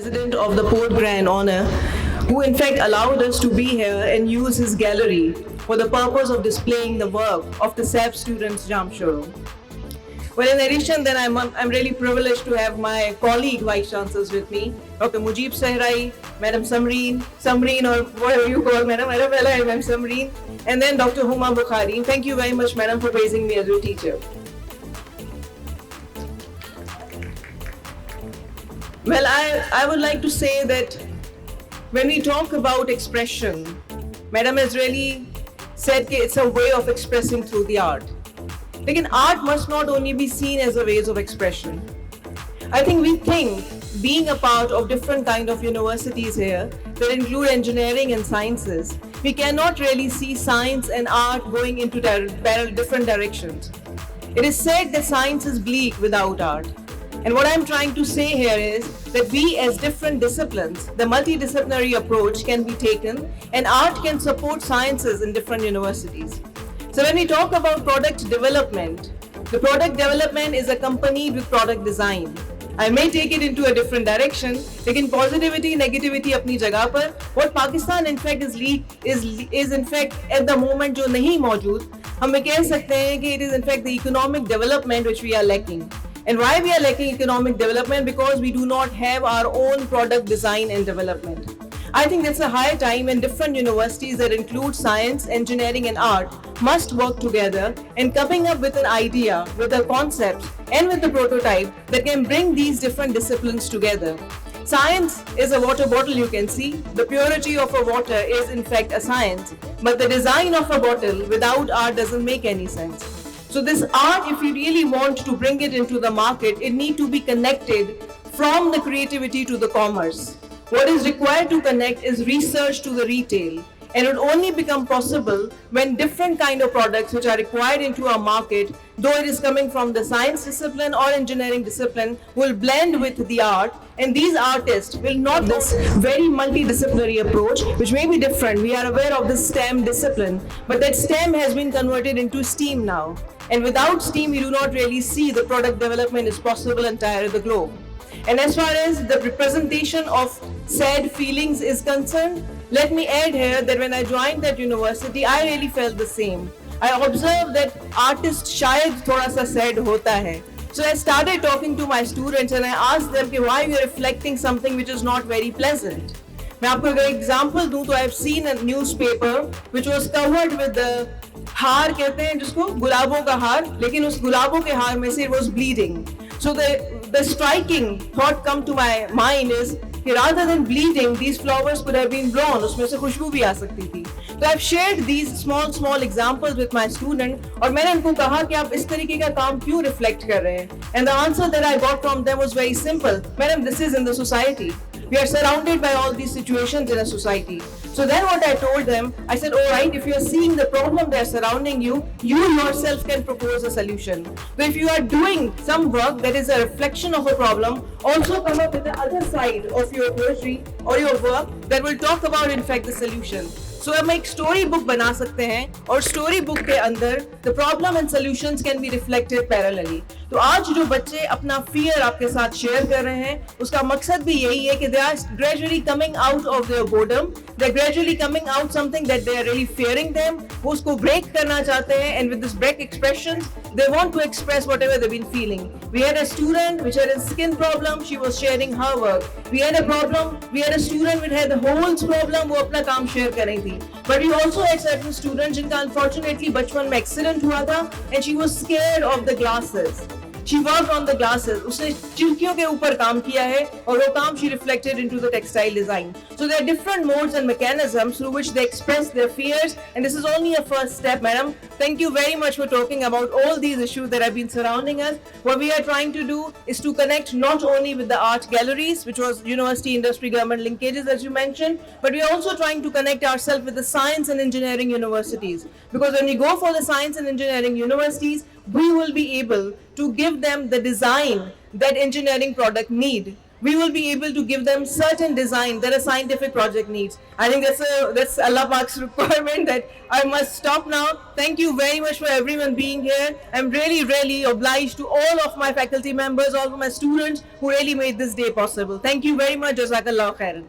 President of the Port Grand Honor, who in fact allowed us to be here and use his gallery for the purpose of displaying the work of the SAP students Jamshoro. Well, in addition, then I'm really privileged to have my colleague Vice Chancellors with me, Dr. Mujib Sehrai, Madam Samreen or whatever you call Madam Arabella and Madam Samreen, and then Dr. Huma Bukhari. Thank you very much, Madam, for praising me as your teacher. Well, I would like to say that when we talk about expression, Madam has really said that it's a way of expressing through the art. Lekin art must not only be seen as a ways of expression. I think we think, being a part of different kind of universities here that include engineering and sciences, we cannot really see science and art going into different directions. It is said that science is bleak without art. And what I'm trying to say here is that we as different disciplines, the multidisciplinary approach can be taken and art can support sciences in different universities. So when we talk about product development, the product development is accompanied with product design. I may take it into a different direction, लेकिन positivity, negativity अपनी जगह पर. What Pakistan in fact is in fact at the moment जो नहीं मौजूद, हम ये कह सकते हैं कि it is in fact the economic development which we are lacking. And why we are lacking economic development? Because we do not have our own product design and development. I think it's a high time when different universities that include science, engineering and art must work together and coming up with an idea, with a concept and with the prototype that can bring these different disciplines together. Science is a water bottle, you can see. The purity of a water is in fact a science, but the design of a bottle without art doesn't make any sense. So this art, if you really want to bring it into the market, it needs to be connected from the creativity to the commerce. What is required to connect is research to the retail. And it will only become possible when different kind of products which are required into our market, though it is coming from the science discipline or engineering discipline, will blend with the art. And these artists will not this very multidisciplinary approach, which may be different. We are aware of the STEM discipline, but that STEM has been converted into STEAM now. And without STEAM, we do not really see the product development is possible entire the globe. And as far as the representation of sad feelings is concerned, let me add here that when I joined that university, I really felt the same. I observed that artist shayad thoda sa sad hota hai. So I started talking to my students and I asked them why you are reflecting something which is not very pleasant. मैं आपको अगर example दूँ तो I have seen a newspaper which was covered with the हार कहते हैं जिसको गुलाबों का हार, लेकिन उस गुलाबों के हार में से it was bleeding. So the striking thought come to my mind is rather than bleeding, these flowers could have been blown. उसमें से खुशबू भी आ सकती थी. So I've shared these small examples with my student और मैंने उनको कहा कि आप इस तरीके का काम क्यों reflect कर रहे हैं? And the answer that I got from them was very simple. Madam, this is in the society. We are surrounded by all these situations in a society. So then what I told them, I said, all right, if you are seeing the problem that is surrounding you, you yourself can propose a solution. But if you are doing some work that is a reflection of a problem, also come up with the other side of your poetry or your work that will talk about in fact the solution. So हम एक story book बना सकते हैं और story book के अंदर the problem and solutions can be reflected parallelly. तो आज जो बच्चे अपना fear आपके साथ शेयर कर रहे हैं, उसका मकसद भी यही है कि they are gradually coming out of their boredom, they are gradually coming out something that they are really fearing them, वो उसको break करना चाहते हैं, and with this break expressions, they want to express whatever they've been feeling. We had a student which had a skin problem, she was sharing her work. We had a student which had the holes problem, वो अपना काम share कर रही थी. But we also had certain students जिनका unfortunately बचपन में accident हुआ था, and she was scared of the glasses. She worked on the glasses. उसने चिड़कियों के ऊपर काम किया है और वो काम she reflected into the textile design. So there are different modes and mechanisms through which they express their fears, and this is only a first step, madam. Thank you very much for talking about all these issues that have been surrounding us. What we are trying to do is to connect not only with the art galleries, which was university, industry, government linkages as you mentioned, but we are also trying to connect ourselves with the science and engineering universities. Because when we go for the science and engineering universities, we will be able to give them the design that engineering product need. we will be able to give them certain design that a scientific project needs. I think that's Allah Pak's requirement that I must stop now. Thank you very much for everyone being here. I'm really, really obliged to all of my faculty members, all of my students who really made this day possible. Thank you very much. Jazakallah khairan.